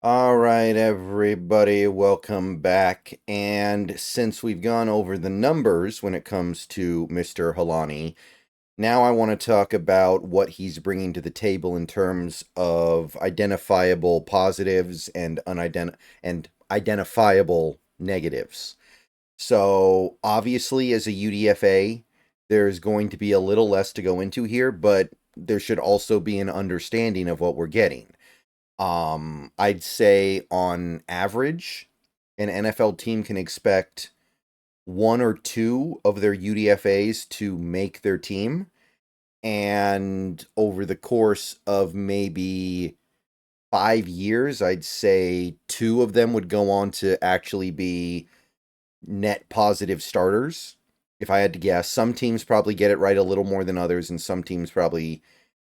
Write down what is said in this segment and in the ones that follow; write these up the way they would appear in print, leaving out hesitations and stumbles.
All right, everybody, welcome back. And since we've gone over the numbers when it comes to Mr. Holani, now I want to talk about what he's bringing to the table in terms of identifiable positives and and identifiable negatives. So, obviously, as a UDFA, there's going to be a little less to go into here, but there should also be an understanding of what we're getting. I'd say on average, an NFL team can expect one or two of their UDFAs to make their team. And over the course of maybe 5 years, I'd say two of them would go on to actually be net positive starters. If I had to guess, some teams probably get it right a little more than others, and some teams probably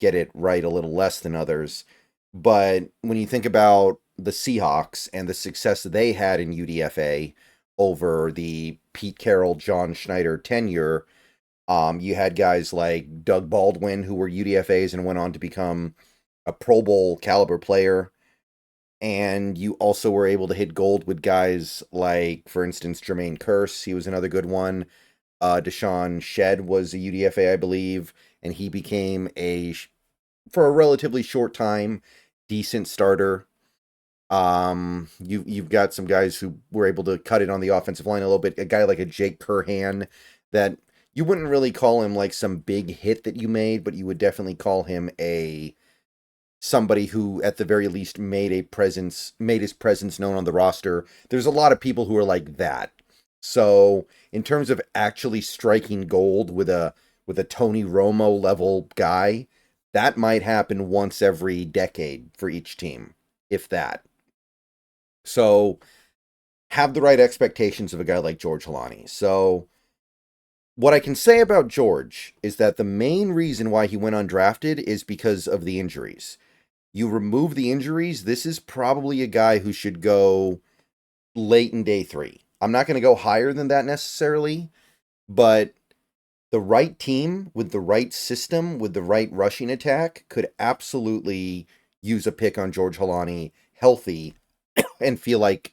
get it right a little less than others. But when you think about the Seahawks and the success they had in UDFA over the Pete Carroll, John Schneider tenure, you had guys like Doug Baldwin who were UDFAs and went on to become a Pro Bowl caliber player. And you also were able to hit gold with guys like, for instance, Jermaine Curse. He was another good one. Deshaun Shed was a UDFA, I believe, and he became for a relatively short time, decent starter. You've got some guys who were able to cut it on the offensive line a little bit. A guy like a Jake Curhan that you wouldn't really call him like some big hit that you made, but you would definitely call him a somebody who at the very least made his presence known on the roster. There's a lot of people who are like that. So in terms of actually striking gold with a Tony Romo level guy, that might happen once every decade for each team, if that. So have the right expectations of a guy like George Holani. So what I can say about George is that the main reason why he went undrafted is because of the injuries. You remove the injuries, this is probably a guy who should go late in day three. I'm not going to go higher than that necessarily, but the right team with the right system, with the right rushing attack, could absolutely use a pick on George Holani healthy and feel like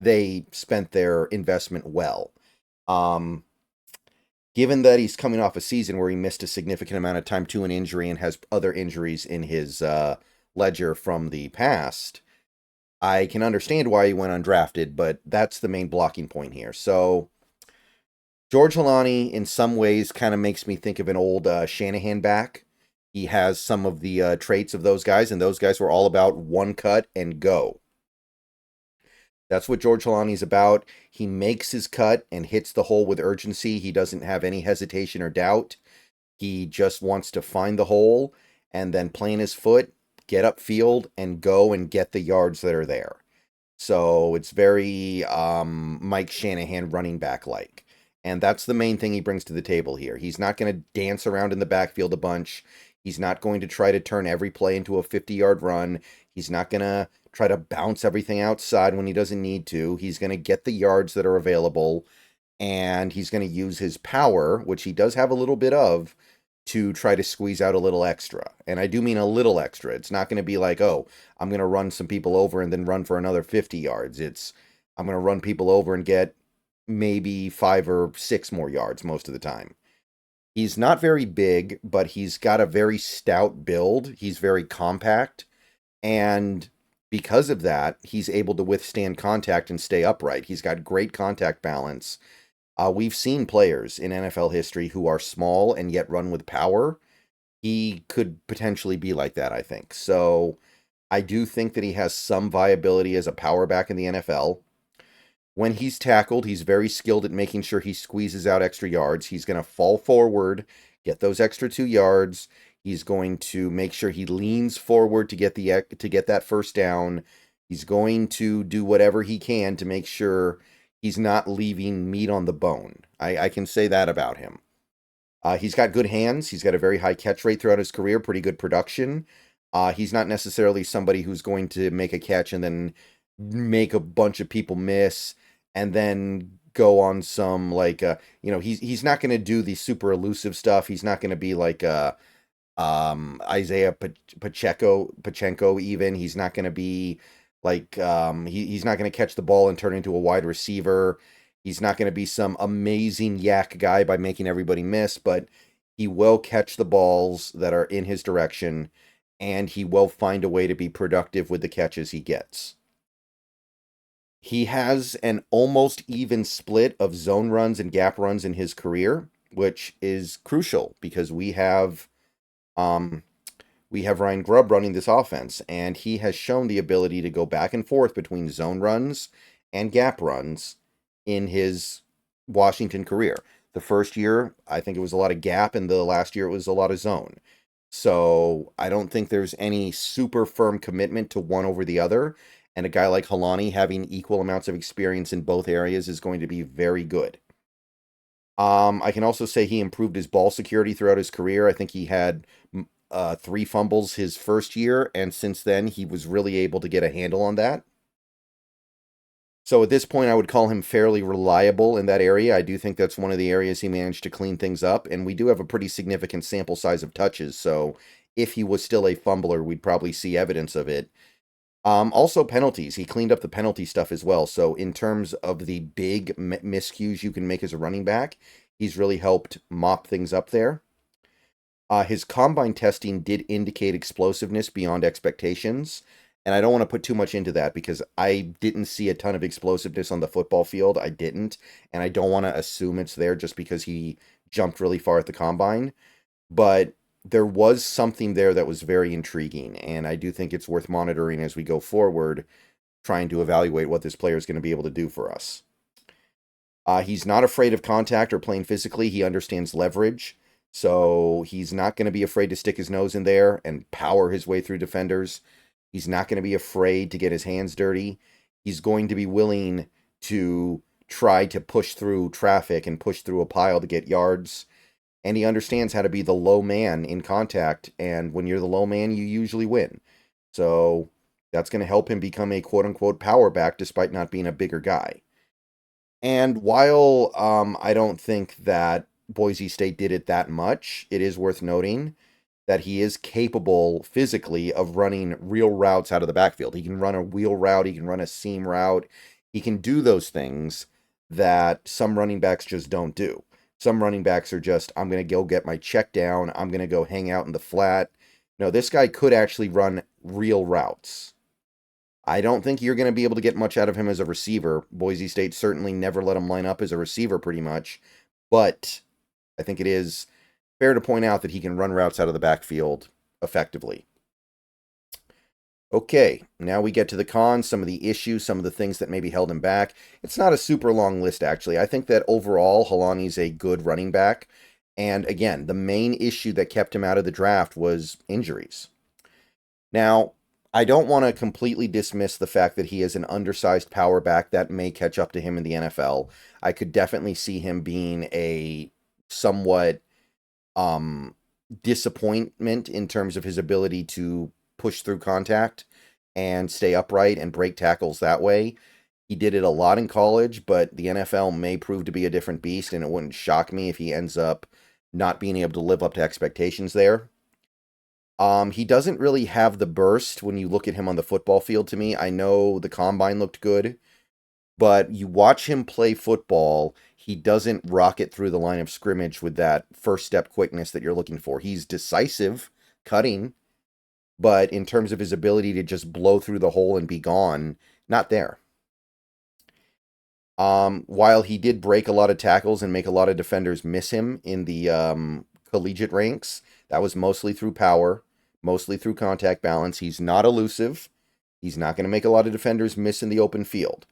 they spent their investment well. Um, Given that he's coming off a season where he missed a significant amount of time to an injury and has other injuries in his ledger from the past, I can understand why he went undrafted, but that's the main blocking point here. So George Holani, in some ways, kind of makes me think of an old Shanahan back. He has some of the traits of those guys, and those guys were all about one cut and go. That's what George Holani's about. He makes his cut and hits the hole with urgency. He doesn't have any hesitation or doubt. He just wants to find the hole and then plant his foot, get upfield, and go and get the yards that are there. So it's very Mike Shanahan running back like. And that's the main thing he brings to the table here. He's not going to dance around in the backfield a bunch. He's not going to try to turn every play into a 50-yard run. He's not going to try to bounce everything outside when he doesn't need to. He's going to get the yards that are available, and he's going to use his power, which he does have a little bit of, to try to squeeze out a little extra. And I do mean a little extra. It's not going to be like, oh, I'm going to run some people over and then run for another 50 yards. I'm going to run people over and get maybe 5 or 6 more yards most of the time. He's not very big, but he's got a very stout build. He's very compact. And because of that, he's able to withstand contact and stay upright. He's got great contact balance. We've seen players in NFL history who are small and yet run with power. He could potentially be like that, I think. So I do think that he has some viability as a power back in the NFL. When he's tackled, he's very skilled at making sure he squeezes out extra yards. He's going to fall forward, get those extra 2 yards. He's going to make sure he leans forward to get that first down. He's going to do whatever he can to make sure he's not leaving meat on the bone. I can say that about him. He's got good hands. He's got a very high catch rate throughout his career, pretty good production. He's not necessarily somebody who's going to make a catch and then make a bunch of people miss and then go on some like he's not going to do the super elusive stuff. He's not going to be like Isaiah Pacheco even. He's not going to be Like, he's not going to catch the ball and turn into a wide receiver. He's not going to be some amazing yak guy by making everybody miss, but he will catch the balls that are in his direction, and he will find a way to be productive with the catches he gets. He has an almost even split of zone runs and gap runs in his career, which is crucial because um, we have Ryan Grubb running this offense, and he has shown the ability to go back and forth between zone runs and gap runs in his Washington career. The first year, I think it was a lot of gap, and the last year it was a lot of zone. So I don't think there's any super firm commitment to one over the other. And a guy like Holani having equal amounts of experience in both areas is going to be very good. I can also say he improved his ball security throughout his career. I think he had 3 fumbles his first year, and since then he was really able to get a handle on that. So at this point, I would call him fairly reliable in that area. I do think that's one of the areas he managed to clean things up, and we do have a pretty significant sample size of touches, so if he was still a fumbler, we'd probably see evidence of it. Also penalties. He cleaned up the penalty stuff as well. So in terms of the big miscues you can make as a running back, he's really helped mop things up there. His combine testing did indicate explosiveness beyond expectations. And I don't want to put too much into that because I didn't see a ton of explosiveness on the football field. I didn't. And I don't want to assume it's there just because he jumped really far at the combine. But there was something there that was very intriguing, and I do think it's worth monitoring as we go forward, trying to evaluate what this player is going to be able to do for us. He's not afraid of contact or playing physically. He understands leverage, so he's not going to be afraid to stick his nose in there and power his way through defenders. He's not going to be afraid to get his hands dirty. He's going to be willing to try to push through traffic and push through a pile to get yards. And he understands how to be the low man in contact. And when you're the low man, you usually win. So that's going to help him become a quote-unquote power back despite not being a bigger guy. And while I don't think that Boise State did it that much, it is worth noting that he is capable physically of running real routes out of the backfield. He can run a wheel route. He can run a seam route. He can do those things that some running backs just don't do. Some running backs are just, I'm going to go get my check down. I'm going to go hang out in the flat. No, this guy could actually run real routes. I don't think you're going to be able to get much out of him as a receiver. Boise State certainly never let him line up as a receiver pretty much. But I think it is fair to point out that he can run routes out of the backfield effectively. Okay, now we get to the cons, some of the issues, some of the things that maybe held him back. It's not a super long list, actually. I think that overall, Holani's a good running back. And again, the main issue that kept him out of the draft was injuries. Now, I don't want to completely dismiss the fact that he is an undersized power back that may catch up to him in the NFL. I could definitely see him being a somewhat disappointment in terms of his ability to push through contact and stay upright and break tackles that way. He did it a lot in college, but the NFL may prove to be a different beast, and it wouldn't shock me if he ends up not being able to live up to expectations there. He doesn't really have the burst when you look at him on the football field to me. I know the combine looked good, but you watch him play football, he doesn't rocket through the line of scrimmage with that first step quickness that you're looking for. He's decisive, cutting, but in terms of his ability to just blow through the hole and be gone, not there. While he did break a lot of tackles and make a lot of defenders miss him in the collegiate ranks, that was mostly through power, mostly through contact balance. He's not elusive. He's not going to make a lot of defenders miss in the open field.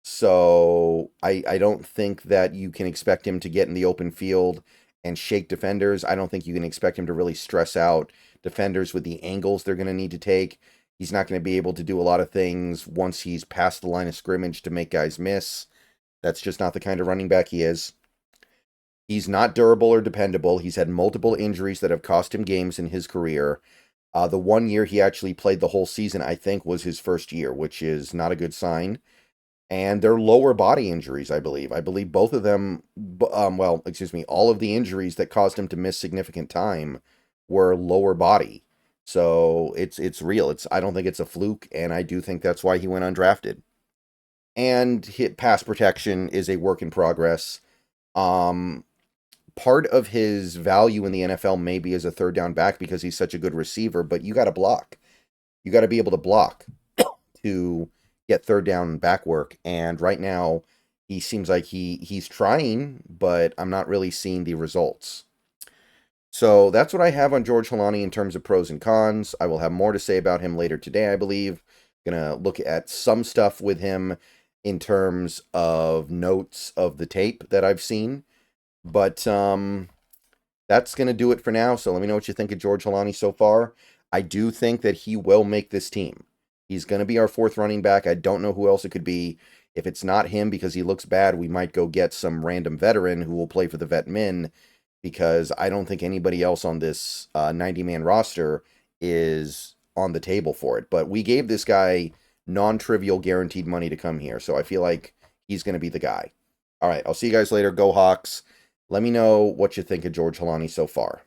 So I don't think that you can expect him to get in the open field and shake defenders. I don't think you can expect him to really stress out defenders with the angles they're going to need to take. He's not going to be able to do a lot of things once he's past the line of scrimmage to make guys miss. That's just not the kind of running back he is. He's not durable or dependable. He's had multiple injuries that have cost him games in his career. The 1 year he actually played the whole season, I think, was his first year, which is not a good sign. And they're lower body injuries, I believe. I believe both of them, all of the injuries that caused him to miss significant time were lower body. So it's real. I don't think it's a fluke, and I do think that's why he went undrafted. And hit pass protection is a work in progress. Part of his value in the NFL maybe as a third down back because he's such a good receiver, but you got to block. You got to be able to block to get third down back work. And right now, he seems like he's trying, but I'm not really seeing the results. So that's what I have on George Holani in terms of pros and cons. I will have more to say about him later today, I believe. Gonna look at some stuff with him in terms of notes of the tape that I've seen. But that's going to do it for now. So let me know what you think of George Holani so far. I do think that he will make this team. He's going to be our fourth running back. I don't know who else it could be. If it's not him because he looks bad, we might go get some random veteran who will play for the vet min, because I don't think anybody else on this 90-man roster is on the table for it. But we gave this guy non-trivial guaranteed money to come here, so I feel like he's going to be the guy. All right, I'll see you guys later. Go Hawks. Let me know what you think of George Holani so far.